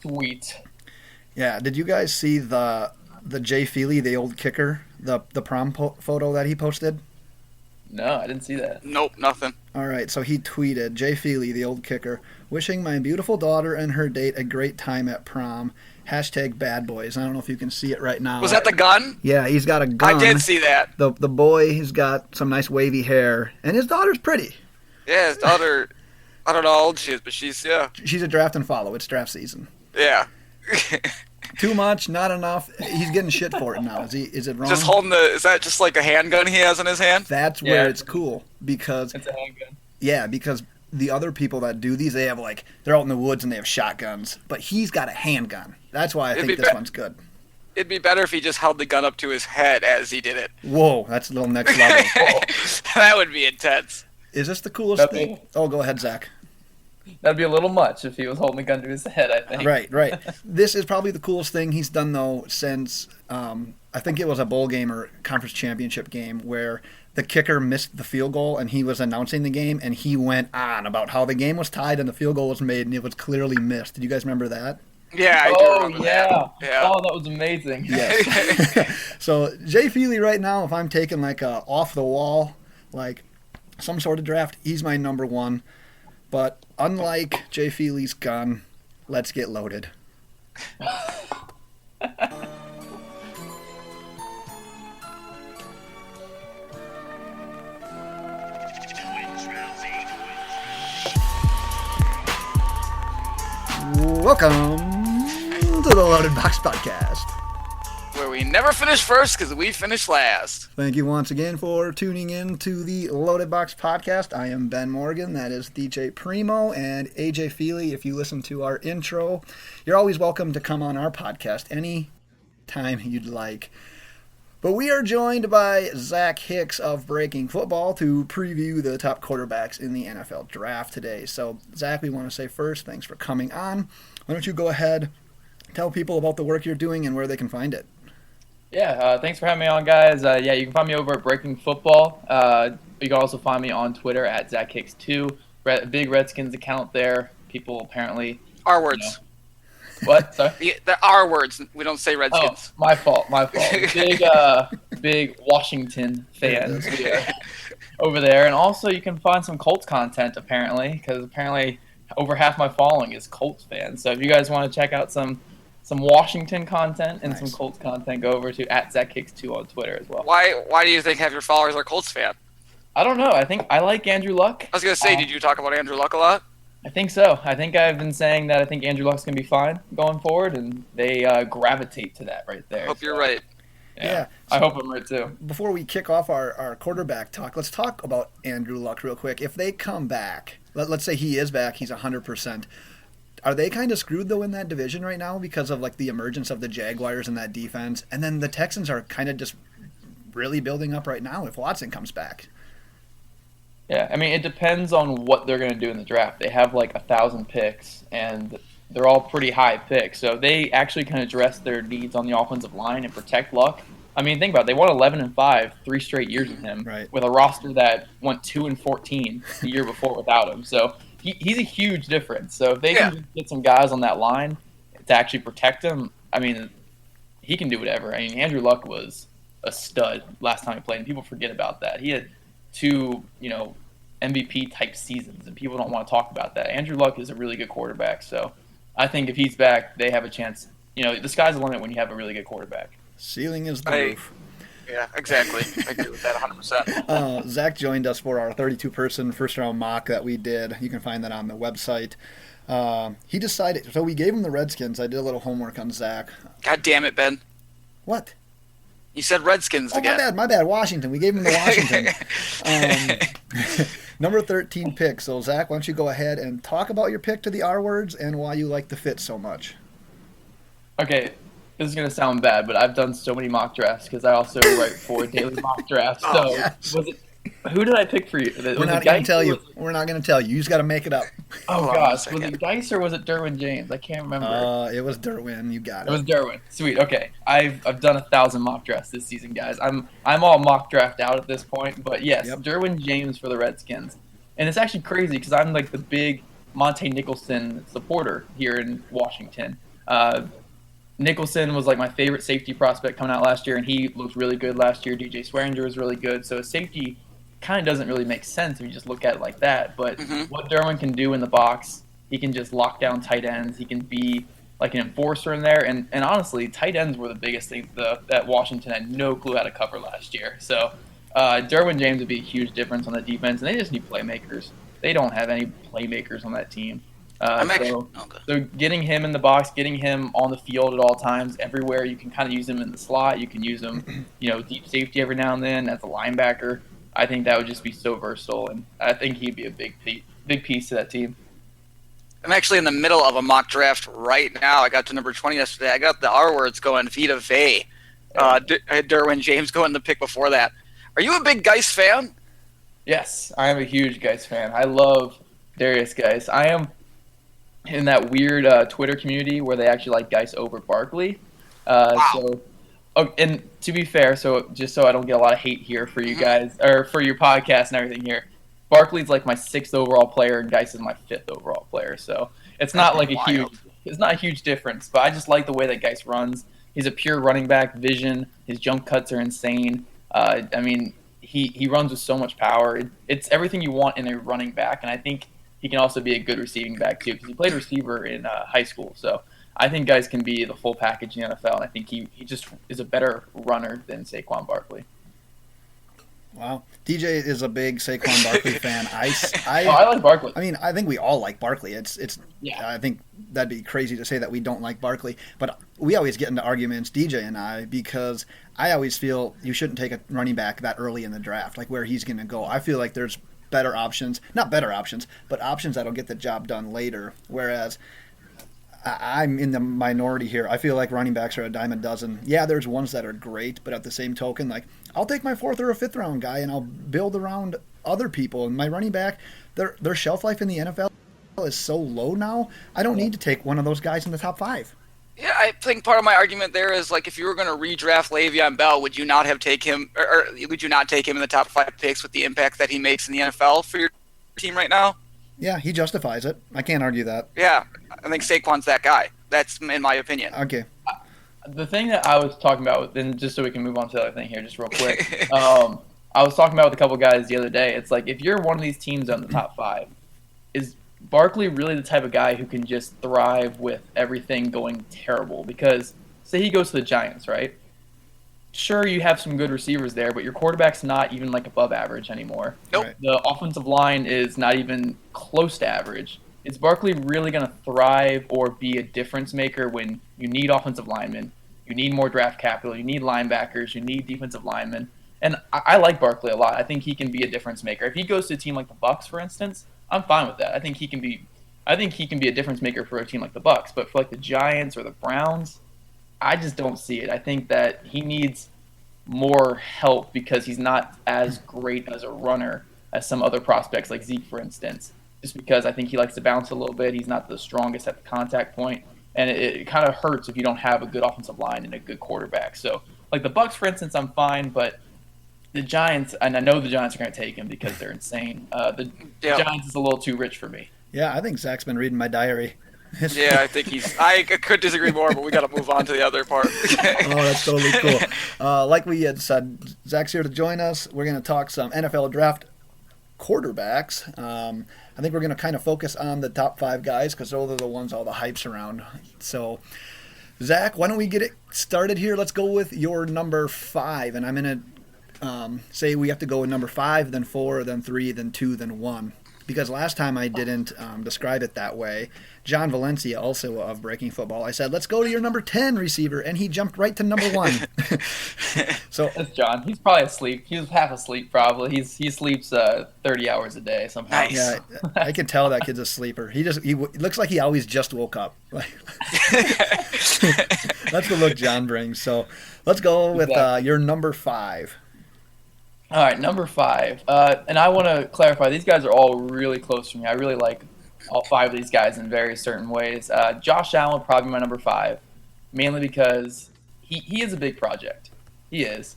Sweet. Yeah, did you guys see the Jay Feely, the old kicker, the prom photo that he posted? No, I didn't see that. Nope, nothing. All right, so he tweeted, Jay Feely, the old kicker, wishing my beautiful daughter and her date a great time at prom. Hashtag bad boys. I don't know if you can see it right now. Was that the gun? Yeah, he's got a gun. I did see that. The boy, he's got some nice wavy hair, and his daughter's pretty. Yeah, his daughter, I don't know how old she is, but she's, yeah. She's a draft and follow. It's draft season. Yeah. Too much, not enough. He's getting shit for it now. Is it wrong? Just holding is that just like a handgun he has in his hand? That's where it's cool because It's a handgun. yeah, because the other people that do these, they have they're out in the woods and they have shotguns, but he's got a handgun. That's why I think this one's good. It'd be better if he just held the gun up to his head as he did it. Whoa, that's a little next level. That would be intense. Is this the coolest thing? Oh, go ahead, Zach. That'd be a little much if he was holding a gun to his head, I think. Right. This is probably the coolest thing he's done, though, since I think it was a bowl game or conference championship game where the kicker missed the field goal and he was announcing the game and he went on about how the game was tied and the field goal was made and it was clearly missed. Did you guys remember that? Yeah, I do remember that. Yeah. Oh, that was amazing. Yes. So Jay Feely right now, if I'm taking like a off the wall, like some sort of draft, he's my number one. But unlike Jay Feely's gun, let's get loaded. Welcome to the Loaded Box Podcast. Where we never finish first because we finish last. Thank you once again for tuning in to the Loaded Box Podcast. I am Ben Morgan, that is DJ Primo, and AJ Feely. If you listen to our intro, you're always welcome to come on our podcast any time you'd like. But we are joined by Zach Hicks of Breaking Football to preview the top quarterbacks in the NFL draft today. So, Zach, we want to say first, thanks for coming on. Why don't you go ahead, tell people about the work you're doing and where they can find it. Yeah, thanks for having me on, guys. You can find me over at Breaking Football. You can also find me on Twitter at ZachHicks2. Big Redskins account there. People apparently... R words. What? Sorry? The R words. We don't say Redskins. Oh, my fault. Big Washington fan over there. And also you can find some Colts content, apparently, because apparently over half my following is Colts fans. So if you guys want to check out some Washington content and some Colts content, go over to at ZachHicks2 on Twitter as well. Why do you think half your followers are Colts fan? I don't know. I think I like Andrew Luck. I was going to say, did you talk about Andrew Luck a lot? I think so. I think I've been saying that I think Andrew Luck's going to be fine going forward, and they gravitate to that right there. Hope you're right. Yeah. I hope I'm right too. Before we kick off our quarterback talk, let's talk about Andrew Luck real quick. If they come back, let's say he is back, he's 100%. Are they kind of screwed, though, in that division right now because of like the emergence of the Jaguars and that defense? And then the Texans are kind of just really building up right now if Watson comes back. Yeah, I mean, it depends on what they're going to do in the draft. They have like 1,000 picks, and they're all pretty high picks. So they actually can address their needs on the offensive line and protect Luck. I mean, think about it. They won 11-5 3 straight years with him, with a roster that went 2-14 the year before without him. So he's a huge difference. So if they can just get some guys on that line to actually protect him, I mean, he can do whatever. I mean, Andrew Luck was a stud last time he played, and people forget about that. He had 2, MVP-type seasons, and people don't want to talk about that. Andrew Luck is a really good quarterback, so I think if he's back, they have a chance. The sky's the limit when you have a really good quarterback. Ceiling is the roof. Yeah, exactly. I agree with that 100%. Zach joined us for our 32-person first-round mock that we did. You can find that on the website. He decided, so we gave him the Redskins. I did a little homework on Zach. God damn it, Ben. What? You said Redskins again. My bad. Washington. We gave him the Washington. Number 13 pick. So, Zach, why don't you go ahead and talk about your pick to the R words and why you like the fit so much. Okay, this is going to sound bad, but I've done so many mock drafts because I also write for daily mock drafts. So, who did I pick for you? We're not going to tell you. We're not going to tell you. You just got to make it up. Oh, gosh. Was it Geis or was it Derwin James? I can't remember. It was Derwin. You got it. It was Derwin. Sweet. Okay. I've done 1,000 mock drafts this season, guys. I'm all mock draft out at this point. But, yes, Derwin James for the Redskins. And it's actually crazy because I'm like the big Monte Nicholson supporter here in Washington. Nicholson was like my favorite safety prospect coming out last year, and he looked really good last year. DJ Swearinger was really good. So safety kind of doesn't really make sense if you just look at it like that. But what Derwin can do in the box, he can just lock down tight ends. He can be like an enforcer in there. And honestly, tight ends were the biggest thing that Washington had no clue how to cover last year. So Derwin James would be a huge difference on the defense, and they just need playmakers. They don't have any playmakers on that team. So getting him in the box, getting him on the field at all times, everywhere, you can kind of use him in the slot. You can use him, deep safety every now and then as a linebacker. I think that would just be so versatile, and I think he'd be a big piece to that team. I'm actually in the middle of a mock draft right now. I got to number 20 yesterday. I got the R words going, Vita Vea. I had Derwin James going the pick before that. Are you a big Geis fan? Yes, I am a huge Geis fan. I love Darius Geis. I am in that weird Twitter community where they actually like Geis over Barkley. Wow. And to be fair, so just so I don't get a lot of hate here for you guys, or for your podcast and everything here, Barkley's like my 6th overall player and Geis is my 5th overall player. So it's not like it's not a huge difference, but I just like the way that Geis runs. He's a pure running back, vision. His jump cuts are insane. He runs with so much power. It's everything you want in a running back, and I think he can also be a good receiving back too because he played receiver in high school. So I think Geis can be the full package in the NFL, and I think he just is a better runner than Saquon Barkley. Wow. DJ is a big Saquon Barkley fan. I like Barkley. I mean, I think we all like Barkley. I think that'd be crazy to say that we don't like Barkley, but we always get into arguments, DJ and I, because I always feel you shouldn't take a running back that early in the draft, like where he's going to go. I feel like there's better options, not better options, but options that'll get the job done later, whereas I'm in the minority here. I feel like running backs are a dime a dozen. Yeah, there's ones that are great, but at the same token, like I'll take my 4th or a 5th round guy and I'll build around other people. And my running back, their shelf life in the NFL is so low now. I don't need to take one of those guys in the top 5. Yeah, I think part of my argument there is like if you were going to redraft Le'Veon Bell, would you not have take him, or would you not take him in the top 5 picks with the impact that he makes in the NFL for your team right now? Yeah, he justifies it. I can't argue that. Yeah, I think Saquon's that guy. That's in my opinion. Okay. The thing that I was talking about, and just so we can move on to the other thing here, just real quick. I was talking about with a couple guys the other day. It's like if you're one of these teams on the top 5, is Barkley really the type of guy who can just thrive with everything going terrible? Because say he goes to the Giants, right? Sure, you have some good receivers there, but your quarterback's not even like above average anymore. Nope. The offensive line is not even close to average. Is Barkley really going to thrive or be a difference maker when you need offensive linemen, you need more draft capital, you need linebackers, you need defensive linemen? And I like Barkley a lot. I think he can be a difference maker. If he goes to a team like the Bucks, for instance, I'm fine with that. I think he can be a difference maker for a team like the Bucks. But for like the Giants or the Browns, I just don't see it. I think that he needs more help because he's not as great as a runner as some other prospects like Zeke, for instance. Just because I think he likes to bounce a little bit. He's not the strongest at the contact point, and it kind of hurts if you don't have a good offensive line and a good quarterback. So like the Bucks, for instance, I'm fine, but the Giants, and I know the Giants are going to take him because they're insane. The Giants is a little too rich for me. Yeah, I think Zach's been reading my diary. Yeah, I think I could disagree more, but we got to move on to the other part. Oh, that's totally cool. Like we had said, Zach's here to join us. We're going to talk some NFL draft quarterbacks. I think we're going to kind of focus on the top 5 guys because those are the ones all the hype's around. So, Zach, why don't we get it started here? Let's go with your number 5, and I'm going to say we have to go with number 5, then 4, then 3, then 2, then 1. Because last time I didn't describe it that way. John Valencia, also of Breaking Football, I said, let's go to your number 10 receiver, and he jumped right to number 1. So that's John. He's probably asleep. He was half asleep probably. He sleeps 30 hours a day somehow. Nice. Yeah, I can tell that kid's a sleeper. He looks like he always just woke up. That's the look John brings. So let's go with your number 5. All right, number 5. And I want to clarify, these guys are all really close to me. I really like all 5 of these guys in very certain ways. Josh Allen probably my number 5, mainly because he is a big project. He is.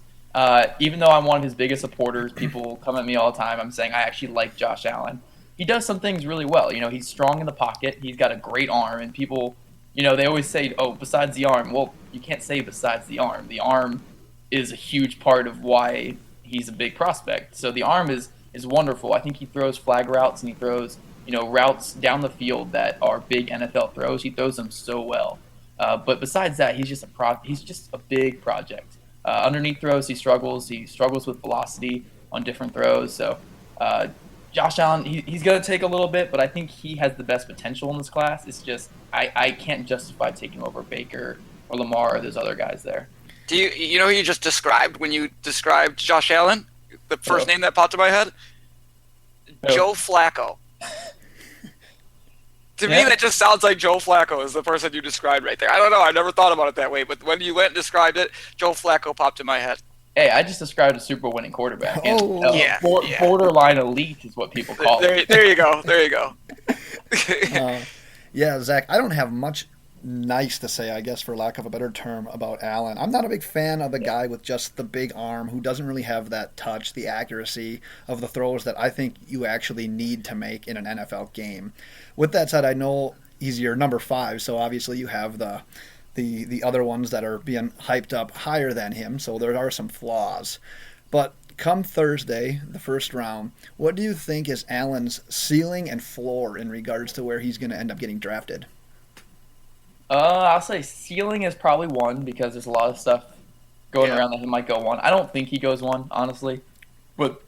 Even though I'm one of his biggest supporters, people come at me all the time. I'm saying I actually like Josh Allen. He does some things really well. He's strong in the pocket. He's got a great arm, and people, they always say, oh, besides the arm. Well, you can't say besides the arm. The arm is a huge part of why he's a big prospect. So the arm is wonderful. I think he throws flag routes and he throws, routes down the field that are big NFL throws. He throws them so well. But besides that, he's just a big project. Underneath throws, he struggles. He struggles with velocity on different throws. So Josh Allen, he's going to take a little bit, but I think he has the best potential in this class. It's just I can't justify taking over Baker or Lamar or those other guys there. Do you know who you just described when you described Josh Allen? The first name that popped in my head? Joe Flacco. To me, that just sounds like Joe Flacco is the person you described right there. I don't know. I never thought about it that way. But when you went and described it, Joe Flacco popped in my head. Hey, I just described a Super Bowl winning quarterback. Yeah. Borderline elite is what people call it. There you go. There you go. Yeah, Zach, I don't have much nice to say, I guess, for lack of a better term, about Allen. I'm not a big fan of the guy with just the big arm who doesn't really have that touch, the accuracy of the throws that I think you actually need to make in an NFL game. With that said, I know he's your number 5, so obviously you have the other ones that are being hyped up higher than him, so there are some flaws. But come Thursday, the first round, what do you think is Allen's ceiling and floor in regards to where he's going to end up getting drafted? I'll say ceiling is probably 1 because there's a lot of stuff going around that he might go 1. I don't think he goes 1, honestly, but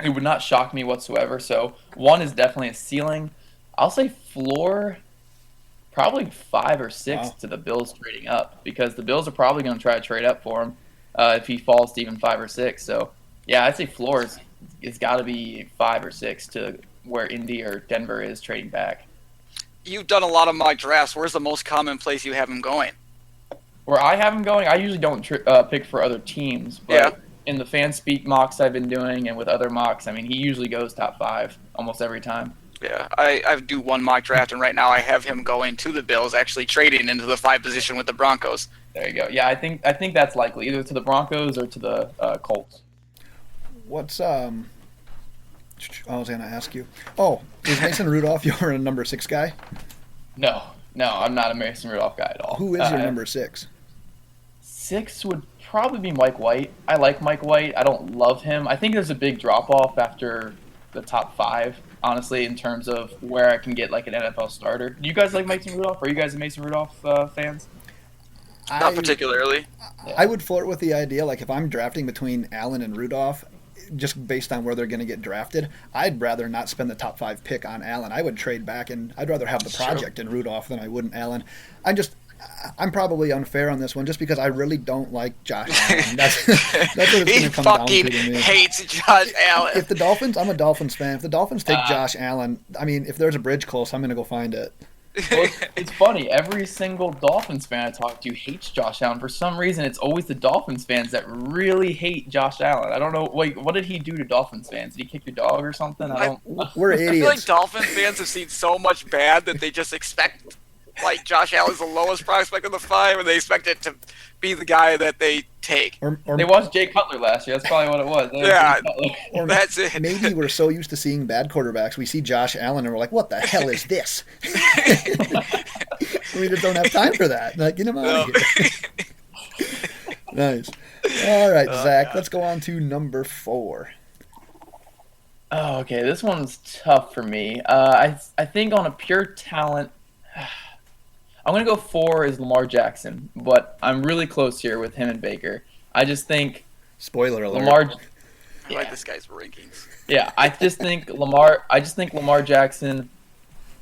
it would not shock me whatsoever. So 1 is definitely a ceiling. I'll say floor, probably 5 or 6 to the Bills trading up because the Bills are probably going to try to trade up for him if he falls to even 5 or 6. So yeah, I'd say floor it's got to be 5 or 6 to where Indy or Denver is trading back. You've done a lot of mock drafts. Where's the most common place you have him going? Where I have him going, I usually don't pick for other teams, but in the fan speak mocks I've been doing and with other mocks, I mean, he usually goes top 5 almost every time. Yeah, I do one mock draft, and right now I have him going to the Bills, actually trading into the 5 position with the Broncos. There you go. Yeah, I think that's likely, either to the Broncos or to the Colts. What's I was going to ask you. Oh, is Mason Rudolph your number 6 guy? No, I'm not a Mason Rudolph guy at all. Who is your number 6? 6 would probably be Mike White. I like Mike White. I don't love him. I think there's a big drop-off after the top 5, honestly, in terms of where I can get like an NFL starter. Do you guys like Mason Rudolph? Are you guys a Mason Rudolph fans? Not particularly. I would flirt with the idea, like if I'm drafting between Allen and Rudolph, just based on where they're going to get drafted, I'd rather not spend the top 5 pick on Allen. I would trade back, and I'd rather have the project in Rudolph than I would in Allen. I'm probably unfair on this one just because I really don't like Josh Allen. That's what it's going to come down to me. He fucking hates Josh Allen. If the Dolphins, I'm a Dolphins fan. If the Dolphins take Josh Allen, I mean, if there's a bridge close, I'm going to go find it. Well, it's funny. Every single Dolphins fan I talk to hates Josh Allen. For some reason, it's always the Dolphins fans that really hate Josh Allen. I don't know. Like, what did he do to Dolphins fans? Did he kick your dog or something? We're idiots. I feel like Dolphins fans have seen so much bad that they just expect, like, Josh Allen's the lowest prospect of the 5, and they expect it to be the guy that they take. Or they watched Jay Cutler last year. That's probably what it was. Or that's it. Maybe we're so used to seeing bad quarterbacks, we see Josh Allen and we're like, what the hell is this? We just don't have time for that. Like, get him out of here. Nice. All right, Zach, let's go on to number 4. Oh, okay. This one's tough for me. I think on a pure talent, I'm going to go 4 is Lamar Jackson, but I'm really close here with him and Baker. I just think spoiler alert. I like this guy's rankings. Yeah, I just think Lamar Jackson,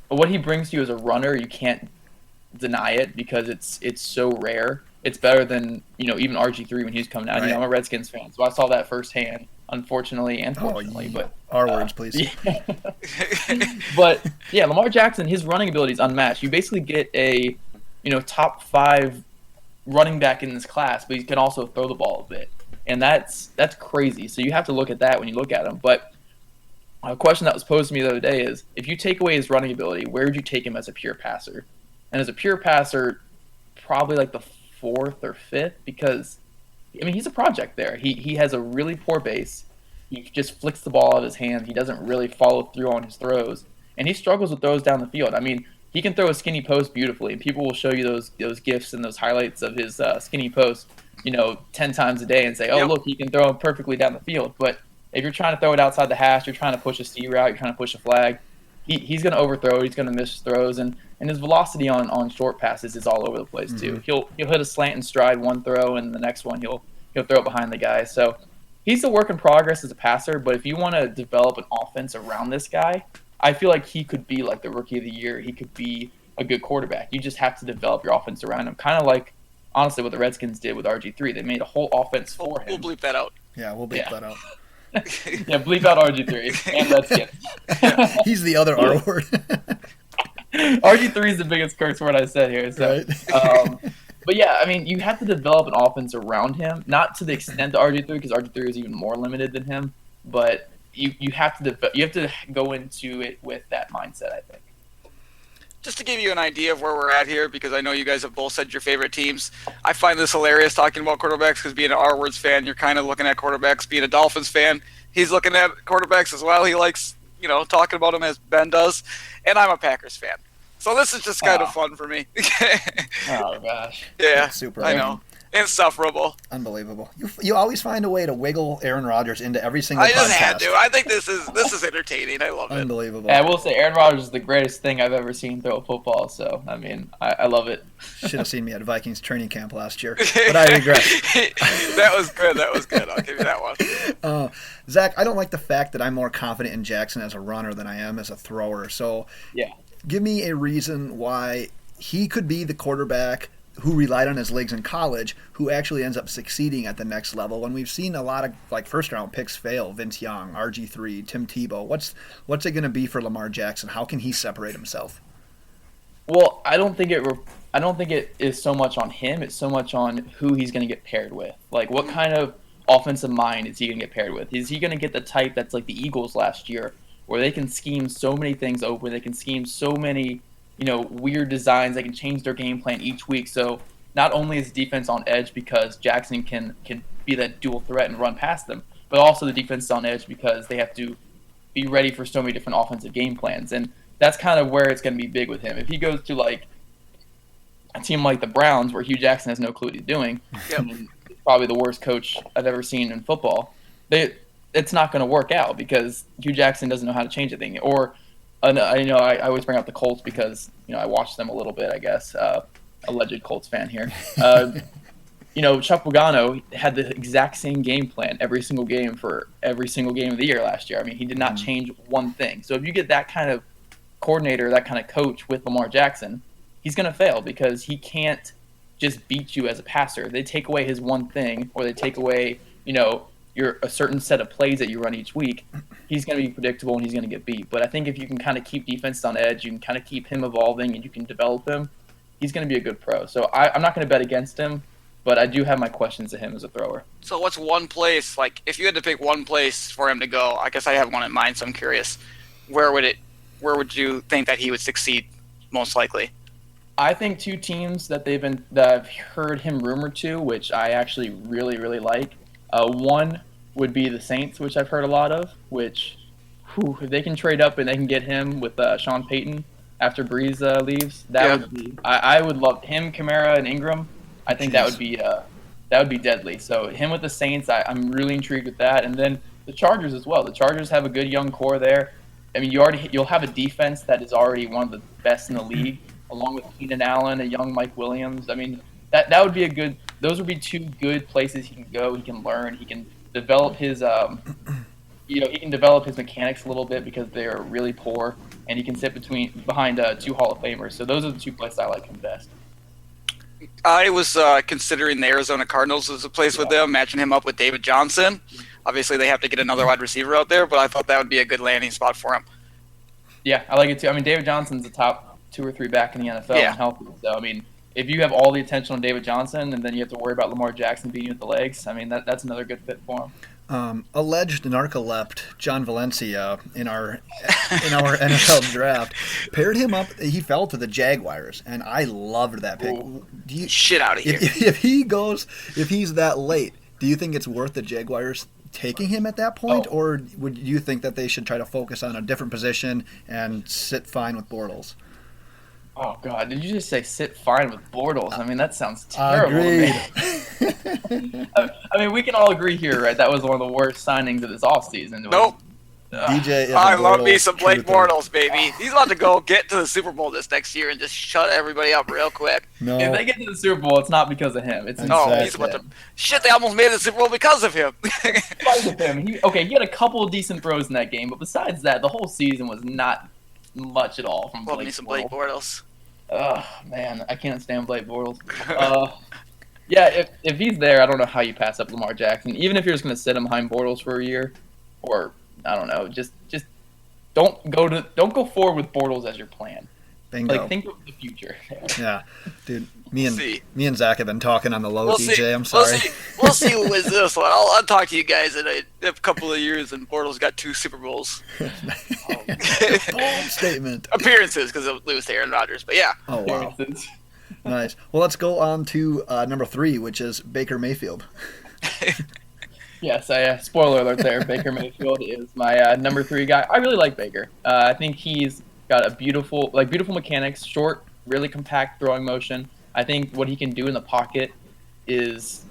what he brings to you as a runner, you can't deny it because it's so rare. It's better than, even RG3 when he was coming out. Right. I'm a Redskins fan, so I saw that firsthand, unfortunately and fortunately. But our words, please. Yeah. But yeah, Lamar Jackson, his running ability is unmatched. You basically get a top 5 running back in this class, but he can also throw the ball a bit, and that's crazy. So you have to look at that when you look at him. But a question that was posed to me the other day is, if you take away his running ability, where would you take him as a pure passer? And as a pure passer, probably like the 4th or 5th, because he's a project there. He has a really poor base. He just flicks the ball out of his hand. He doesn't really follow through on his throws, and he struggles with throws down the field. he can throw a skinny post beautifully, and people will show you those gifs and those highlights of his skinny post, 10 times a day and say, oh, look, he can throw it perfectly down the field. But if you're trying to throw it outside the hash, you're trying to push a C route, you're trying to push a flag, he's going to overthrow it, he's going to miss throws, and his velocity on short passes is all over the place too. He'll hit a slant and stride one throw, and the next one he'll throw it behind the guy. So he's a work in progress as a passer, but if you want to develop an offense around this guy, I feel like he could be like the rookie of the year. He could be a good quarterback. You just have to develop your offense around him. Kind of like, honestly, what the Redskins did with RG3. They made a whole offense for him. We'll bleep that out. Yeah, we'll bleep that out. Yeah, bleep out RG3 and Redskins. He's the other R word. RG3 is the biggest curse word I said here. So, right. But yeah, I mean, you have to develop an offense around him, not to the extent of RG3, because RG3 is even more limited than him. But you have to go into it with that mindset, I think. Just to give you an idea of where we're at here, because I know you guys have both said your favorite teams, I find this hilarious talking about quarterbacks because being an R-Words fan, you're kind of looking at quarterbacks. Being a Dolphins fan, he's looking at quarterbacks as well. He likes, talking about them as Ben does. And I'm a Packers fan. So this is just kind of fun for me. Oh, gosh. Yeah, super. I know. Insufferable. Unbelievable. You always find a way to wiggle Aaron Rodgers into every single podcast. I just had to. I think this is entertaining. I love it. Unbelievable. Yeah, I will say Aaron Rodgers is the greatest thing I've ever seen throw a football. So, I mean, I love it. Should have seen me at Vikings training camp last year, but I regret. That was good. I'll give you that one. Zach, I don't like the fact that I'm more confident in Jackson as a runner than I am as a thrower. So, yeah, give me a reason why he could be the quarterback who relied on his legs in college, who actually ends up succeeding at the next level. When we've seen a lot of first-round picks fail, Vince Young, RG3, Tim Tebow, what's it going to be for Lamar Jackson? How can he separate himself? Well, I don't think it is so much on him. It's so much on who he's going to get paired with. Like, what kind of offensive mind is he going to get paired with? Is he going to get the type that's like the Eagles last year, where they can scheme so many things open, they can scheme so many weird designs. They can change their game plan each week. So not only is defense on edge because Jackson can be that dual threat and run past them, but also the defense is on edge because they have to be ready for so many different offensive game plans. And that's kind of where it's going to be big with him. If he goes to like a team like the Browns, where Hugh Jackson has no clue what he's doing, probably the worst coach I've ever seen in football, it's not going to work out because Hugh Jackson doesn't know how to change a thing. Or I always bring up the Colts because I watched them a little bit. I guess alleged Colts fan here. Chuck Pagano had the exact same game plan every single game for every single game of the year last year. I mean, he did not change one thing. So if you get that kind of coordinator, that kind of coach with Lamar Jackson, he's going to fail because he can't just beat you as a passer. They take away his one thing, or they take away a certain set of plays that you run each week. He's going to be predictable and he's going to get beat. But I think if you can kind of keep defense on edge, you can kind of keep him evolving and you can develop him, he's going to be a good pro. So I'm not going to bet against him, but I do have my questions of him as a thrower. So what's one place, like if you had to pick one place for him to go, I guess I have one in mind, so I'm curious, where would you think that he would succeed most likely? I think two teams that I've heard him rumored to, which I actually really, really like. One would be the Saints, which I've heard a lot of, which if they can trade up and they can get him with Sean Payton after Breeze leaves, would be I would love him, Kamara, and Ingram. I think that would be deadly. So him with the Saints, I'm really intrigued with that. And then the Chargers as well. The Chargers have a good young core there. I mean, you'll have a defense that is already one of the best in the league, along with Keenan Allen, a young Mike Williams. I mean, that would be those would be two good places he can go. He can learn. He can develop his he can develop his mechanics a little bit because they are really poor, and he can sit behind two Hall of Famers. So those are the two places I like him best. I was considering the Arizona Cardinals as a place with them, matching him up with David Johnson. Obviously, they have to get another wide receiver out there, but I thought that would be a good landing spot for him. Yeah, I like it too. I mean, David Johnson's the top 2 or 3 back in the NFL and healthy. So, I mean, if you have all the attention on David Johnson and then you have to worry about Lamar Jackson beating you with the legs, I mean, that's another good fit for him. Alleged narcolept John Valencia in our NFL draft paired him up. He fell to the Jaguars, and I loved that pick. Shit out of here! If he's that late, do you think it's worth the Jaguars taking him at that point, or would you think that they should try to focus on a different position and sit fine with Bortles? Oh God! Did you just say sit fine with Bortles? I mean, that sounds terrible Agreed. to me. I mean, we can all agree here, right? That was one of the worst signings of this offseason. Nope. DJ is I a love me Bortles some Blake truther. Bortles, baby. He's about to go get to the Super Bowl this next year and just shut everybody up real quick. No, If they get to the Super Bowl, it's not because of him. It's No, Exactly. he's about to. Shit, they almost made it to the Super Bowl because of him. because of him. He had a couple of decent throws in that game, but besides that, the whole season was not much at all from Love Blake me some Blake Bortles. Bortles. Man, I can't stand Blake Bortles. Yeah, if he's there, I don't know how you pass up Lamar Jackson. Even if you're just going to sit him behind Bortles for a year, or I don't know, just don't go forward with Bortles as your plan. bingo. Like, think of the future. Yeah, dude. See. Me and Zach have been talking on the low, We'll DJ. see. I'm sorry. We'll see who wins this one. I'll talk to you guys in a couple of years, and Bortles got 2 Super Bowls Bold statement. appearances because they'll lose to Aaron Rodgers. But yeah, Oh wow, nice. Well, let's go on to number 3, which is Baker Mayfield. Yes, spoiler alert there. Baker Mayfield is my number 3 guy. I really like Baker. I think he's got a beautiful mechanics, short, really compact throwing motion. I think what he can do in the pocket is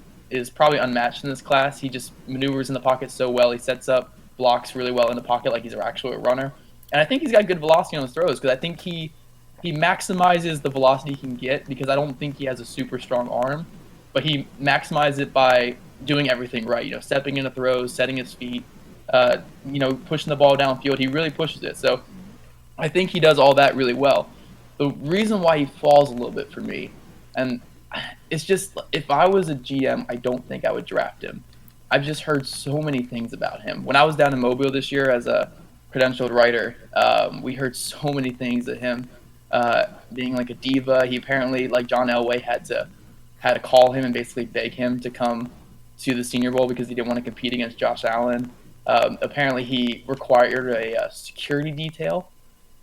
probably unmatched in this class. He just maneuvers in the pocket so well. He sets up blocks really well in the pocket like he's an actual runner. And I think he's got good velocity on his throws because I think he maximizes the velocity he can get because I don't think he has a super strong arm, but he maximizes it by doing everything right. Stepping into throws, setting his feet, pushing the ball downfield. He really pushes it. So I think he does all that really well. The reason why he falls a little bit for me, and it's just if I was a GM, I don't think I would draft him. I've just heard so many things about him. When I was down in Mobile this year as a credentialed writer, we heard so many things of him being like a diva. He apparently, like John Elway, had to call him and basically beg him to come to the Senior Bowl because he didn't want to compete against Josh Allen. Apparently, he required a security detail,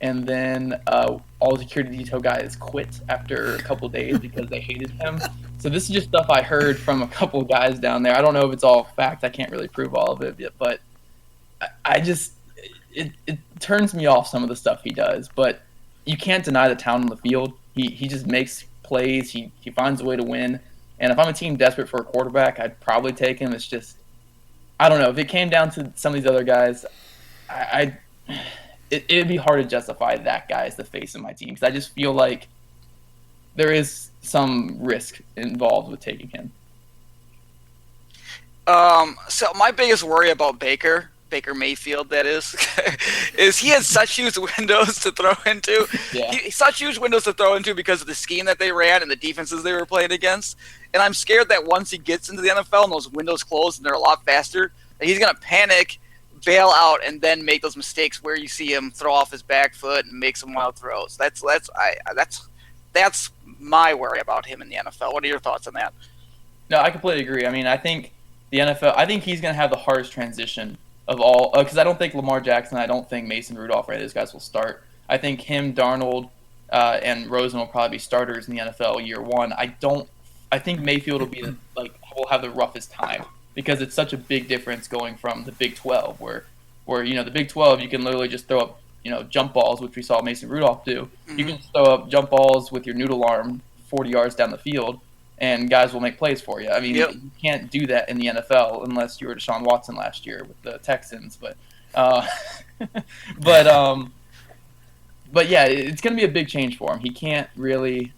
and then all the security detail guys quit after a couple days because they hated him. So this is just stuff I heard from a couple of guys down there. I don't know if it's all fact. I can't really prove all of it yet, but I just it turns me off some of the stuff he does. But you can't deny the talent on the field. He just makes plays. He finds a way to win. And if I'm a team desperate for a quarterback, I'd probably take him. It's just, I don't know. If it came down to some of these other guys, it'd be hard to justify that guy as the face of my team because I just feel like there is some risk involved with taking him. So my biggest worry about Baker Mayfield, that is, is he has such huge windows to throw into. Yeah. Such huge windows to throw into because of the scheme that they ran and the defenses they were playing against. And I'm scared that once he gets into the NFL and those windows close and they're a lot faster, that he's going to panic, bail out, and then make those mistakes where you see him throw off his back foot and make some wild throws. That's my worry about him in the NFL. What are your thoughts on that? No, I completely agree. I mean, I think the NFL, I think he's going to have the hardest transition of all, because I don't think Lamar Jackson, I don't think Mason Rudolph, right, those guys will start. I think him, Darnold, and Rosen will probably be starters in the NFL year one. I think Mayfield will have the roughest time because it's such a big difference going from the Big 12 where the Big 12 you can literally just throw up jump balls, which we saw Mason Rudolph do. Mm-hmm. You can just throw up jump balls with your noodle arm 40 yards down the field and guys will make plays for you. I mean, You can't do that in the NFL unless you were Deshaun Watson last year with the Texans. But yeah, it's going to be a big change for him. He can't really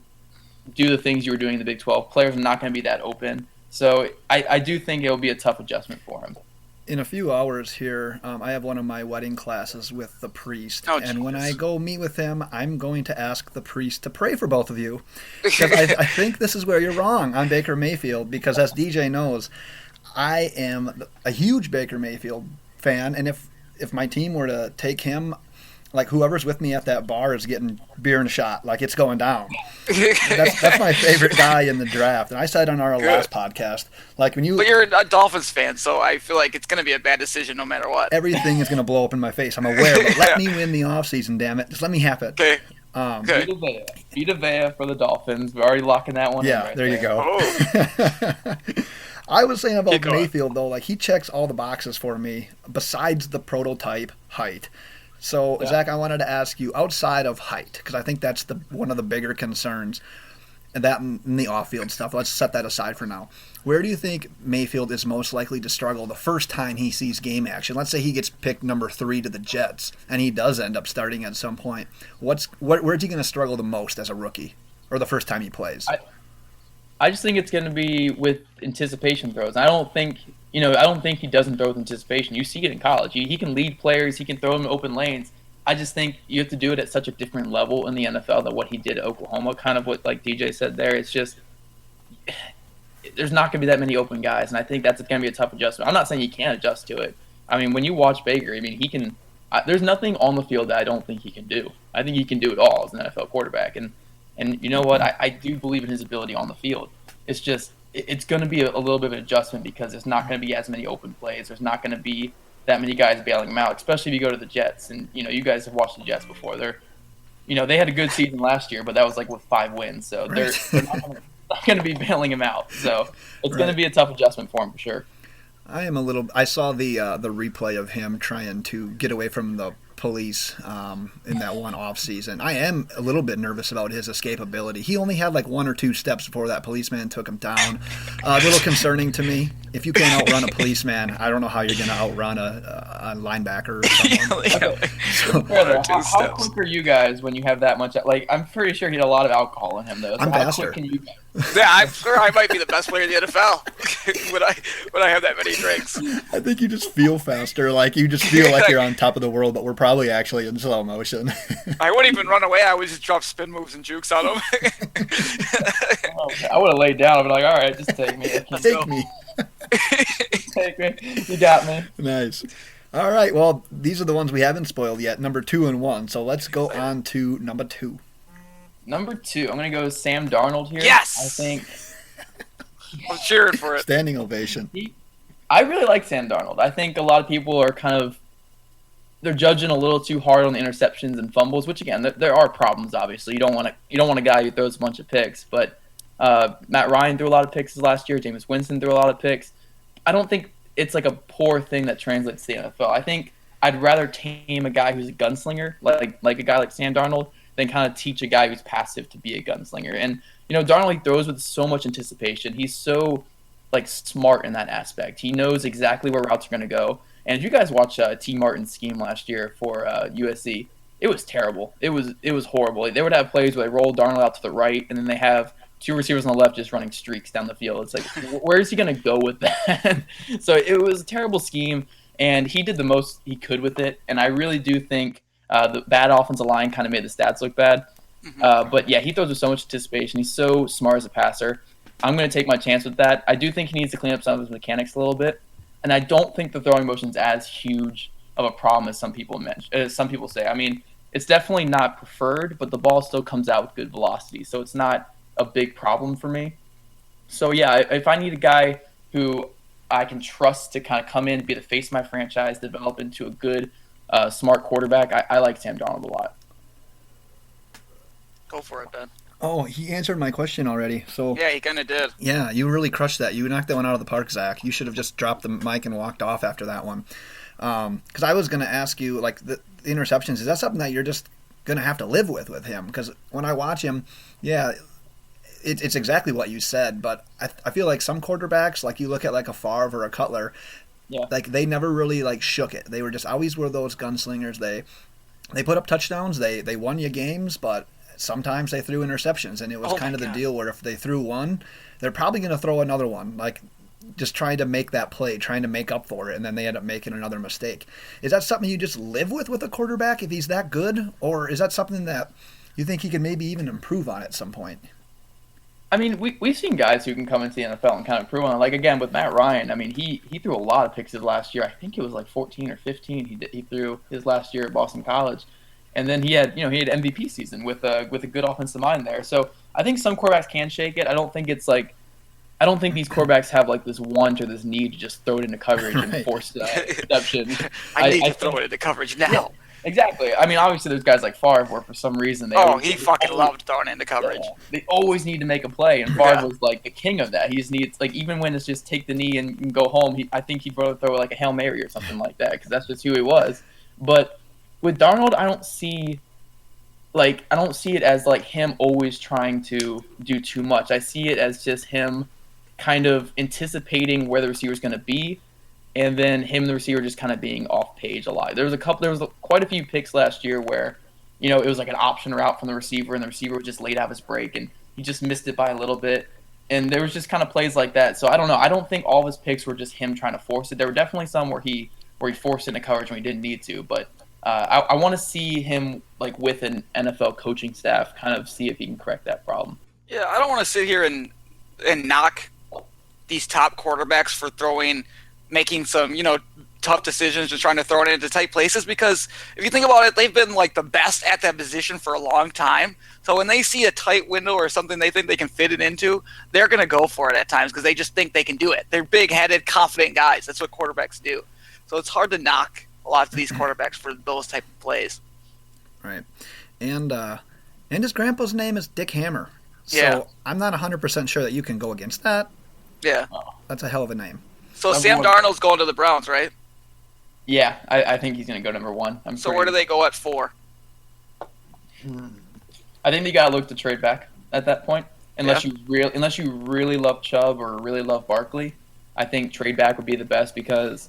do the things you were doing in the Big 12. Players are not going to be that open. So I do think it will be a tough adjustment for him. In a few hours here, I have one of my wedding classes with the priest. Oh, and when I go meet with him, I'm going to ask the priest to pray for both of you. Because I think this is where you're wrong on Baker Mayfield. Because as DJ knows, I am a huge Baker Mayfield fan. And if my team were to take him, like whoever's with me at that bar is getting beer and a shot. Like it's going down. That's my favorite guy in the draft. And I said on our last podcast, like when you. But you're a Dolphins fan, so I feel like it's going to be a bad decision no matter what. Everything is going to blow up in my face. I'm aware, but let me win the offseason, damn it. Just let me have it. Okay. Vita Vea for the Dolphins. We're already locking that one in right there. You go. Oh. I was saying about Mayfield, though, like he checks all the boxes for me besides the prototype height. So, Yeah. Zach, I wanted to ask you, outside of height, because I think that's one of the bigger concerns, and that in the off-field stuff. Let's set that aside for now. Where do you think Mayfield is most likely to struggle the first time he sees game action? Let's say he gets picked number 3 to the Jets, and he does end up starting at some point. Where's he going to struggle the most as a rookie, or the first time he plays? I just think it's going to be with anticipation throws. I don't think he doesn't throw with anticipation. You see it in college. He can lead players. He can throw them in open lanes. I just think you have to do it at such a different level in the NFL than what he did at Oklahoma. Kind of what like DJ said there. It's just there's not going to be that many open guys, and I think that's going to be a tough adjustment. I'm not saying he can't adjust to it. I mean, when you watch Baker, I mean, he can. There's nothing on the field that I don't think he can do. I think he can do it all as an NFL quarterback, and you know what? I do believe in his ability on the field. It's just it's going to be a little bit of an adjustment because there's not going to be as many open plays. There's not going to be that many guys bailing him out, especially if you go to the Jets. And, you guys have watched the Jets before. They had a good season last year, but that was like with 5 wins. So they're not going to be bailing him out. So it's going to be a tough adjustment for him for sure. I saw the replay of him trying to get away from the police in that one off season. I am a little bit nervous about his escapability. He only had like 1 or 2 steps before that policeman took him down. A little concerning to me. If you can't outrun a policeman, I don't know how you're going to outrun a linebacker or someone. How quick are you guys when you have that much? Like, I'm pretty sure he had a lot of alcohol in him, though. So I'm how faster. quick can you guys? Yeah, I'm sure I might be the best player in the NFL when I have that many drinks. I think you just feel faster. Like you just feel like you're on top of the world, but we're probably actually in slow motion. I wouldn't even run away. I would just drop spin moves and jukes on him. I would have laid down. I'd be like, all right, just take me. Take me. Take me. You got me. Nice. All right. Well, these are the ones we haven't spoiled yet. Number 2 and 1. So let's go on to number 2. Number 2, I'm going to go with Sam Darnold here. Yes! I think. I'm cheering for it. Standing ovation. I really like Sam Darnold. I think a lot of people are they're judging a little too hard on the interceptions and fumbles, which again, there are problems. Obviously, you don't want a guy who throws a bunch of picks. But Matt Ryan threw a lot of picks last year. Jameis Winston threw a lot of picks. I don't think it's like a poor thing that translates to the NFL. I think I'd rather tame a guy who's a gunslinger, like a guy like Sam Darnold, than kind of teach a guy who's passive to be a gunslinger. And Darnold, he throws with so much anticipation. He's so smart in that aspect. He knows exactly where routes are going to go. And if you guys watch T. Martin's scheme last year for USC, it was terrible. It was horrible. They would have plays where they roll Darnold out to the right, and then they have 2 receivers on the left just running streaks down the field. It's like, where is he going to go with that? So it was a terrible scheme, and he did the most he could with it. And I really do think the bad offensive line kind of made the stats look bad. But yeah, he throws with so much anticipation. He's so smart as a passer. I'm going to take my chance with that. I do think he needs to clean up some of his mechanics a little bit. And I don't think the throwing motion is as huge of a problem as some people say. I mean, it's definitely not preferred, but the ball still comes out with good velocity. So it's not a big problem for me. So yeah, if I need a guy who I can trust to kind of come in, be the face of my franchise, develop into a good, smart quarterback, I like Sam Darnold a lot. Go for it, Ben. Oh, he answered my question already. So yeah, he kind of did. Yeah, you really crushed that. You knocked that one out of the park, Zach. You should have just dropped the mic and walked off after that one. Because I was going to ask you, like, the interceptions, is that something that you're just going to have to live with him? Because when I watch him, yeah, it's exactly what you said. But I feel like some quarterbacks, like you look at like a Favre or a Cutler, yeah, like they never really like shook it. They were just always were those gunslingers. They put up touchdowns. They won you games, but sometimes they threw interceptions, and it was kind of the deal where if they threw one, they're probably going to throw another one, like just trying to make that play, trying to make up for it, and then they end up making another mistake. Is that something you just live with a quarterback if he's that good, or is that something that you think he can maybe even improve on at some point? I mean, we've seen guys who can come into the NFL and kind of improve on it. Like, again, with Matt Ryan, I mean, he threw a lot of picks his last year. I think it was like 14 or 15 he threw his last year at Boston College. And then he had MVP season with a good offensive mind there. So I think some quarterbacks can shake it. I don't think these quarterbacks have like this want or this need to just throw it into coverage and force interception. I need to throw it into coverage now. Yeah, exactly. I mean, obviously there's guys like Favre where for some reason he fucking loved throwing it into coverage. Yeah, they always need to make a play, and Favre was like the king of that. He just needs, like, even when it's just take the knee and go home. I think he'd rather throw like a Hail Mary or something like that because that's just who he was. But with Darnold, I don't see it as like him always trying to do too much. I see it as just him kind of anticipating where the receiver's going to be, and then him and the receiver just kind of being off page a lot. There was quite a few picks last year where, it was like an option route from the receiver, and the receiver would just laid out his break, and he just missed it by a little bit. And there was just kind of plays like that. So I don't know. I don't think all of his picks were just him trying to force it. There were definitely some where he forced it into coverage when he didn't need to. But I want to see him like with an NFL coaching staff, kind of see if he can correct that problem. Yeah, I don't want to sit here and knock these top quarterbacks for making some, tough decisions and trying to throw it into tight places, because if you think about it, they've been like the best at that position for a long time. So when they see a tight window or something they think they can fit it into, they're going to go for it at times because they just think they can do it. They're big-headed, confident guys. That's what quarterbacks do. So it's hard to knock a lot of these quarterbacks for those type of plays. Right. And his grandpa's name is Dick Hammer. So yeah. I'm not 100% sure that you can go against that. Yeah. That's a hell of a name. So Sam Darnold's going to the Browns, right? Yeah, I think he's going to go number 1. Where do they go at 4? I think they got to look to trade back at that point. Unless you really love Chubb or really love Barkley, I think trade back would be the best, because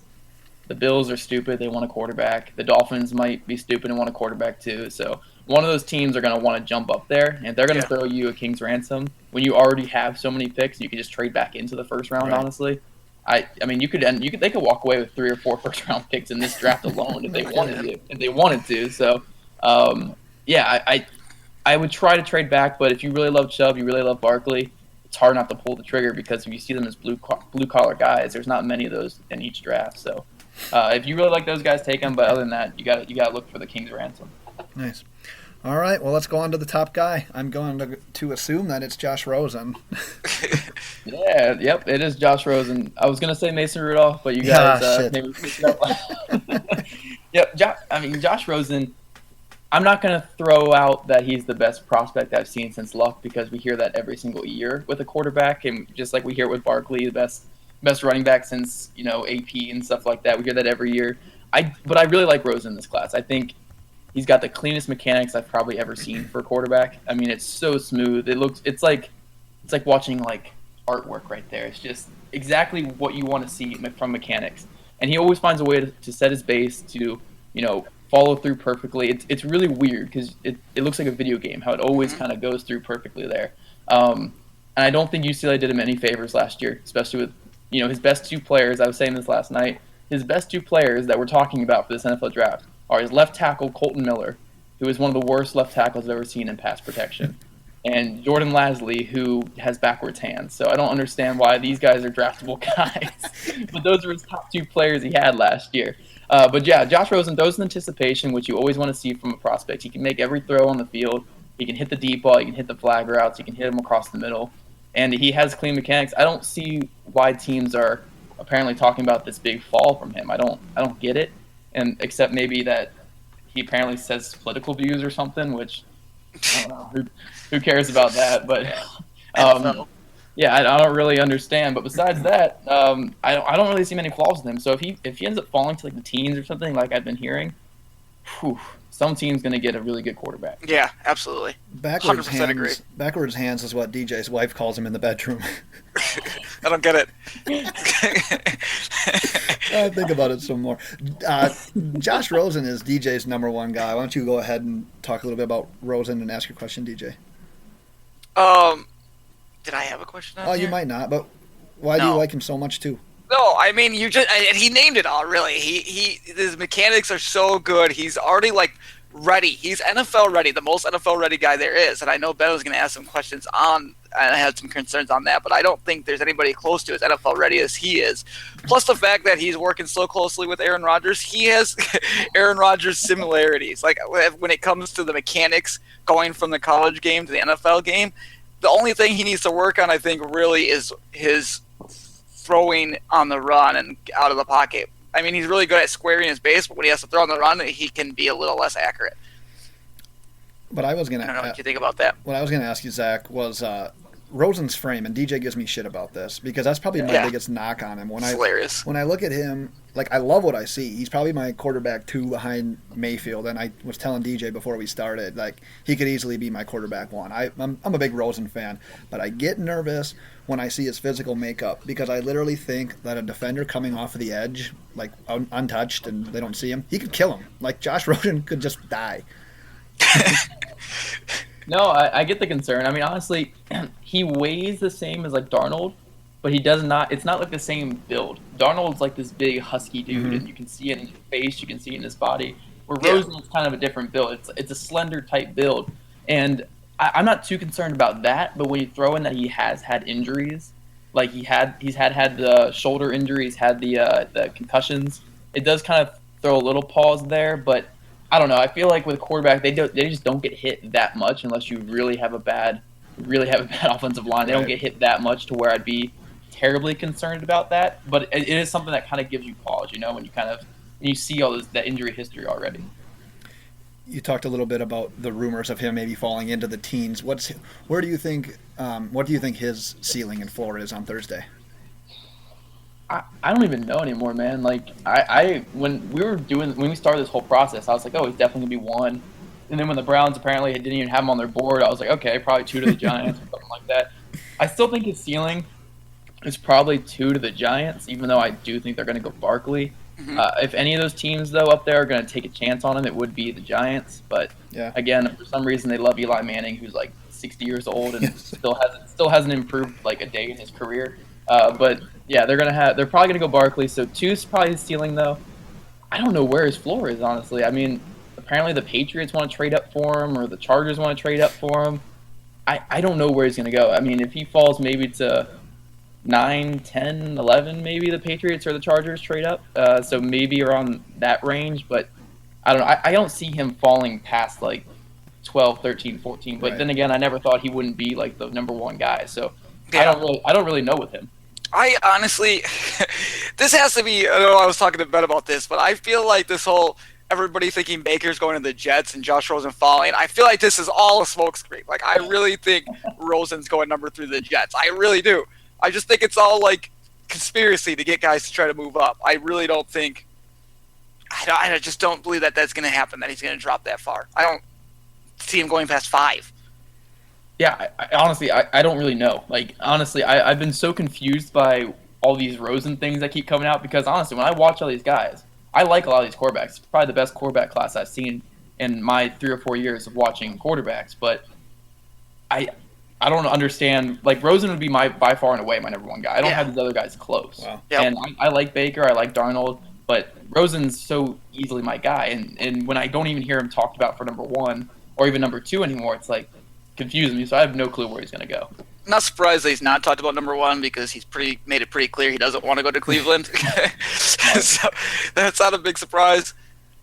the Bills are stupid. They want a quarterback. The Dolphins might be stupid and want a quarterback too. So one of those teams are going to want to jump up there, and they're going to throw you a king's ransom when you already have so many picks. You can just trade back into the first round. Right. Honestly, I mean, they could walk away with 3 or 4 first round picks in this draft alone if they wanted to. So, I would try to trade back, but if you really love Chubb, you really love Barkley, it's hard not to pull the trigger, because if you see them as blue collar guys, there's not many of those in each draft. So, if you really like those guys, take them. But other than that, you got to look for the king's ransom. Nice. All right, well, let's go on to the top guy. I'm going to assume that it's Josh Rosen. Yep, it is Josh Rosen. I was going to say Mason Rudolph, but you guys maybe switch it up. Yep, Josh Rosen, I'm not going to throw out that he's the best prospect I've seen since Luck, because we hear that every single year with a quarterback, and just like we hear it with Barkley, the best running back since, AP and stuff like that. We hear that every year. But I really like Rosen in this class. I think he's got the cleanest mechanics I've probably ever seen for a quarterback. I mean, it's so smooth. It's like watching like artwork right there. It's just exactly what you want to see from mechanics. And he always finds a way to set his base, to, follow through perfectly. It's really weird, because it looks like a video game, how it always kind of goes through perfectly there. And I don't think UCLA did him any favors last year, especially with, his best 2 players. I was saying this last night. His best 2 players that we're talking about for this NFL draft are his left tackle, Colton Miller, who is one of the worst left tackles I've ever seen in pass protection, and Jordan Lasley, who has backwards hands. So I don't understand why these guys are draftable guys. But those are his top 2 players he had last year. But yeah, Josh Rosen throws in anticipation, which you always want to see from a prospect. He can make every throw on the field. He can hit the deep ball. He can hit the flag routes. He can hit them across the middle. And he has clean mechanics. I don't see why teams are apparently talking about this big fall from him. I don't get it. And except maybe that he apparently says political views or something, which I don't know. Who cares about that? But yeah, I don't really understand. But besides that, I don't really see many flaws with him. So if he ends up falling to like the teens or something, like I've been hearing, some team's going to get a really good quarterback. Yeah, absolutly. 100% agree. Backwards hands is what DJ's wife calls him in the bedroom. I don't get it. Think about it some more. Josh Rosen is DJ's number 1 guy. Why don't you go ahead and talk a little bit about Rosen and ask your question, DJ? Did I have a question on here? You might not, but why do you like him so much too? No, I mean, he named it all, really. His mechanics are so good. He's already, ready. He's NFL ready, the most NFL ready guy there is. And I know Ben was going to ask some questions and I had some concerns on that, but I don't think there's anybody close to as NFL ready as he is. Plus the fact that he's working so closely with Aaron Rodgers, he has Aaron Rodgers similarities. Like, when it comes to the mechanics going from the college game to the NFL game, the only thing he needs to work on, I think, really is his throwing on the run and out of the pocket. I mean, he's really good at squaring his base, but when he has to throw on the run, he can be a little less accurate. But I was going to... I don't know what you think about that. What I was going to ask you, Zach, was Rosen's frame, and DJ gives me shit about this because that's probably my biggest knock on him. It's hilarious. When I look at him, like, I love what I see. He's probably my quarterback 2 behind Mayfield, and I was telling DJ before we started, like, he could easily be my quarterback 1. I'm a big Rosen fan, but I get nervous when I see his physical makeup because I literally think that a defender coming off of the edge, like, untouched and they don't see him, he could kill him. Like, Josh Rosen could just die. No, I get the concern. I mean, honestly, he weighs the same as like Darnold, but he does not. It's not like the same build. Darnold's like this big husky dude, and you can see it in his face, you can see it in his body. Where Rosen is kind of a different build. It's a slender type build, and I'm not too concerned about that. But when you throw in that he has had injuries, like he's had the shoulder injuries, had the concussions, it does kind of throw a little pause there, but. I don't know. I feel like with a quarterback, they just don't get hit that much unless you really have a bad offensive line. They don't get hit that much to where I'd be terribly concerned about that. But it is something that kind of gives you pause, when you see all that injury history already. You talked a little bit about the rumors of him maybe falling into the teens. What do you think his ceiling and floor is on Thursday? I don't even know anymore, man. Like when we started this whole process, I was like, oh, he's definitely gonna be 1. And then when the Browns apparently didn't even have him on their board, I was like, okay, probably 2 to the Giants or something like that. I still think his ceiling is probably 2 to the Giants, even though I do think they're gonna go Barkley. If any of those teams though up there are gonna take a chance on him, it would be the Giants. But again, for some reason they love Eli Manning, who's like 60 years old and still hasn't improved like a day in his career. But yeah, they're probably gonna go Barkley. So 2's probably his ceiling though. I don't know where his floor is, honestly. I mean, apparently the Patriots want to trade up for him, or the Chargers want to trade up for him. I don't know where he's gonna go. I mean, if he falls maybe to 9, 10, 11, maybe the Patriots or the Chargers trade up. So maybe around that range, but I don't know. I don't see him falling past like 12, 13, 14. But then again, I never thought he wouldn't be like the number 1 guy. So I don't really know with him. I honestly, this has to be, I know I was talking to Ben about this, but I feel like this whole everybody thinking Baker's going to the Jets and Josh Rosen falling, I feel like this is all a smokescreen. Like, I really think Rosen's going number 3 to the Jets. I really do. I just think it's all, like, conspiracy to get guys to try to move up. I really don't think, I just don't believe that that's going to happen, that he's going to drop that far. I don't see him going past 5. Yeah, honestly, I don't really know. Like, honestly, I've been so confused by all these Rosen things that keep coming out because, honestly, when I watch all these guys, I like a lot of these quarterbacks. It's probably the best quarterback class I've seen in my 3 or 4 years of watching quarterbacks. But I don't understand. Like, Rosen would be by far and away my number 1 guy. I don't have these other guys close. Wow. Yep. And I like Baker. I like Darnold. But Rosen's so easily my guy. And when I don't even hear him talked about for number 1 or even number 2 anymore, it's like, confusing me, so I have no clue where he's going to go. I'm not surprised that he's not talked about number 1 because he's made it pretty clear he doesn't want to go to Cleveland. So that's not a big surprise.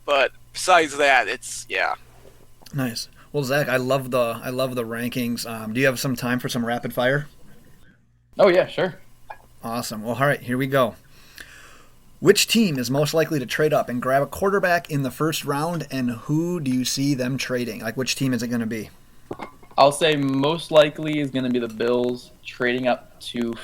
But besides that, it's nice. Well, Zach, I love the rankings. Do you have some time for some rapid fire? Oh yeah, sure. Awesome. Well, all right, here we go. Which team is most likely to trade up and grab a quarterback in the first round, and who do you see them trading? Like, which team is it going to be? I'll say most likely is going to be the Bills trading up to.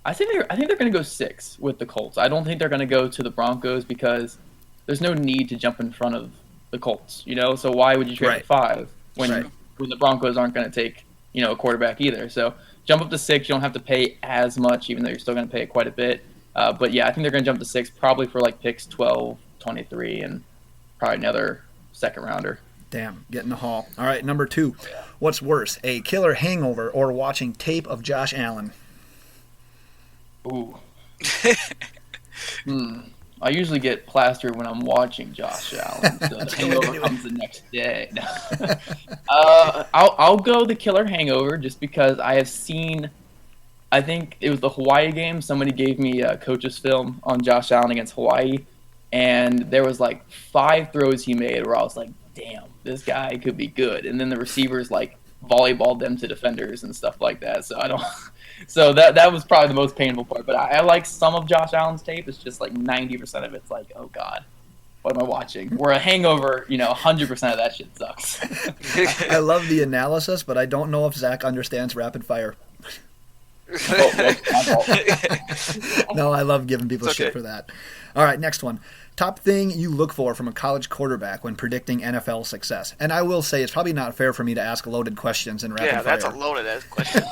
I think they're going to go 6 with the Colts. I don't think they're going to go to the Broncos because there's no need to jump in front of the Colts. So why would you trade at 5 when the Broncos aren't going to take a quarterback either? So jump up to 6. You don't have to pay as much, even though you're still going to pay quite a bit. But yeah, I think they're going to jump to 6 probably for like picks 12, 23, and probably another second rounder. Damn, get in the hall. All right, number 2. What's worse, a killer hangover or watching tape of Josh Allen? Ooh. I usually get plastered when I'm watching Josh Allen. So the hangover comes the next day. I'll go the killer hangover just because I have seen, I think it was the Hawaii game. Somebody gave me a coach's film on Josh Allen against Hawaii, and there was like 5 throws he made where I was like, damn, this guy could be good. And then the receivers like volleyballed them to defenders and stuff like that. So that was probably the most painful part. But I like some of Josh Allen's tape. It's just like 90% of it's like, oh God, what am I watching? Where a hangover, 100% of that shit sucks. I love the analysis, but I don't know if Zach understands rapid fire. Oh, that's my fault. No, I love giving people It's shit okay. for that. All right, next one. Top thing you look for from a college quarterback when predicting NFL success. And I will say it's probably not fair for me to ask loaded questions in rapid Yeah, fire. that's a loaded ass question.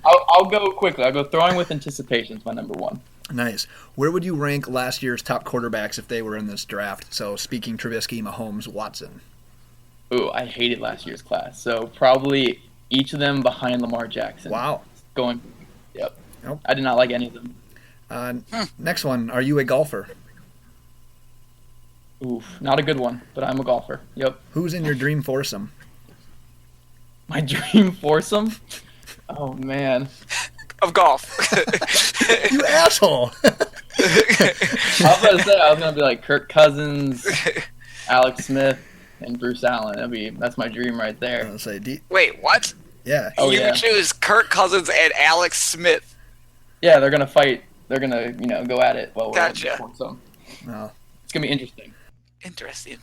I'll go quickly. I'll go throwing with anticipation is my number one. Nice. Where would you rank last year's top quarterbacks if they were in this draft? So speaking Trubisky, Mahomes, Watson. Ooh, I hated last year's class. So probably each of them behind Lamar Jackson. Wow. Going. Yep. Nope. I did not like any of them. Next one. Are you a golfer? Oof, not a good one, but I'm a golfer. Yep. Who's in your dream foursome? My dream foursome? Oh, man. Of golf. You asshole! I was going to say, I was going to be like Kirk Cousins, Alex Smith, and Bruce Allen. That's my dream right there. I'll say Wait, what? yeah. Oh, you yeah. choose Kirk Cousins and Alex Smith. Yeah, they're going to fight. They're going to, go at it. Well, Gotcha. So No. it's going to be interesting. Interesting.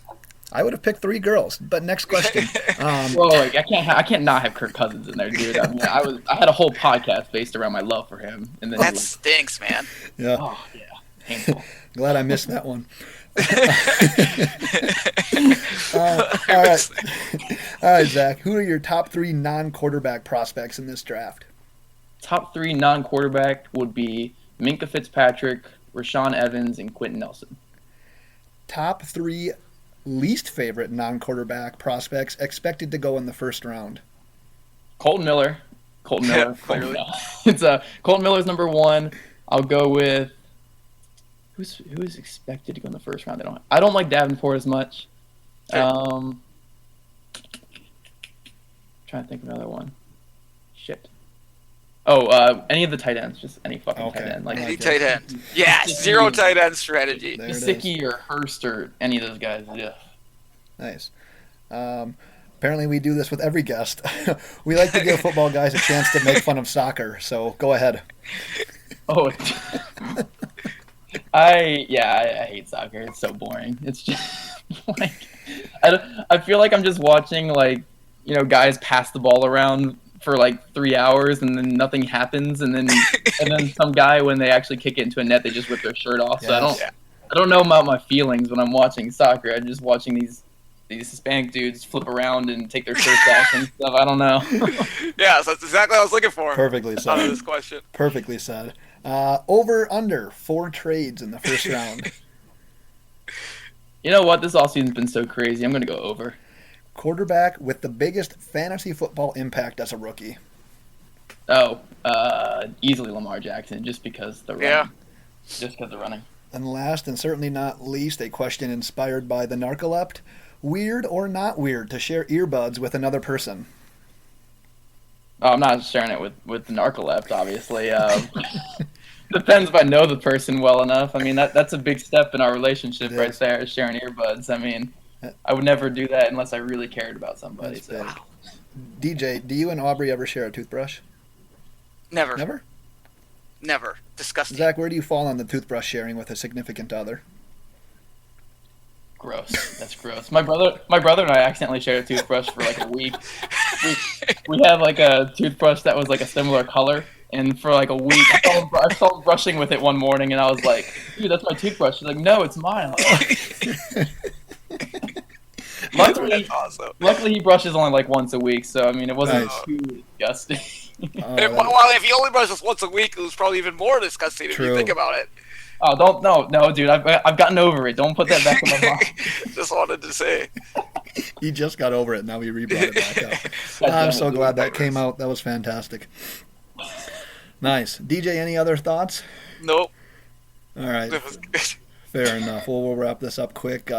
I would have picked 3 girls. But next question. Well, like, I can't not have Kirk Cousins in there, dude. I mean, I had a whole podcast based around my love for him, and then That stinks, man. Yeah. oh yeah, painful. Glad I missed that one. All right. All right, Zach. Who are your top 3 non-quarterback prospects in this draft? Top 3 non-quarterback would be Minkah Fitzpatrick, Rashawn Evans, and Quentin Nelson. Top 3 least favorite non-quarterback prospects expected to go in the first round. Colton Miller. Yeah, clearly. It's Colton Miller's number 1. I'll go with who's expected to go in the first round. I don't like Davenport as much. Sure. Trying to think of another one. Shit. Oh, any of the tight ends, just any fucking Okay. tight end. Like Any tight end. Yeah, 0 tight end strategy. There it is. Gesicki or Hurst or any of those guys. Yeah. Nice. Apparently we do this with every guest. We like to give football guys a chance to make fun of soccer, so go ahead. Oh, I hate soccer. It's so boring. It's just like I feel like I'm just watching like guys pass the ball around for like 3 hours and then nothing happens, and then some guy, when they actually kick it into a net, they just rip their shirt off. So Yes. I don't know about my feelings when I'm watching soccer. I'm just watching these Hispanic dudes flip around and take their shirts off and stuff. I don't know. Yeah, so that's exactly what I was looking for Perfectly out of said. this question. Perfectly said. Over under 4 trades in the first round. You know what? This offseason's been so crazy. I'm going to go over. Quarterback with the biggest fantasy football impact as a rookie. Oh, easily Lamar Jackson, just because the running. Yeah. Just because the running. And last and certainly not least, a question inspired by the narcolept. Weird or not weird to share earbuds with another person? Oh, I'm not sharing it with the narcolepsy, obviously. Depends if I know the person well enough. I mean, that's a big step in our relationship right there, is sharing earbuds. I mean, I would never do that unless I really cared about somebody. That's So. big. DJ, do you and Aubrey ever share a toothbrush? Never. Never? Disgusting. Zach, where do you fall on the toothbrush sharing with a significant other? Gross. That's gross. My brother and I accidentally shared a toothbrush for like a week. We had like a toothbrush that was like a similar color, and for like a week, I saw him brushing with it one morning, and I was like, "Dude, that's my toothbrush." She's like, "No, it's mine." That's awesome. Luckily, he brushes only like once a week, so I mean, it wasn't Nice. too disgusting. Well, if he only brushes once a week, it was probably even more disgusting if True. you think about it. Oh, no, dude, I've gotten over it. Don't put that back in my mind. Just wanted to say. He just got over it. Now he re-brought it back up. God I'm damn so it, glad that came out. That was fantastic. Nice. DJ, any other thoughts? Nope. All right. That was good. Fair enough. Well, we'll wrap this up quick.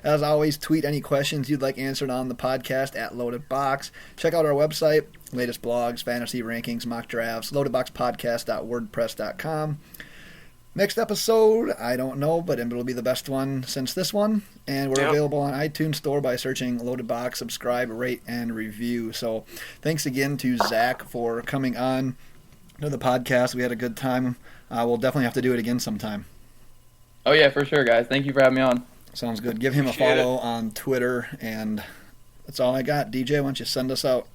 As always, tweet any questions you'd like answered on the podcast at Loaded Box. Check out our website, latest blogs, fantasy rankings, mock drafts, loadedboxpodcast.wordpress.com. Next episode, I don't know, but it'll be the best one since this one. And we're available on iTunes Store by searching Loaded Box. Subscribe, rate, and review. So thanks again to Zach for coming on to the podcast. We had a good time. We'll definitely have to do it again sometime. Oh yeah, for sure, guys. Thank you for having me on. Sounds good. Give him a Appreciate follow on Twitter, and that's all I got. DJ, why don't you send us out?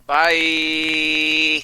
Bye.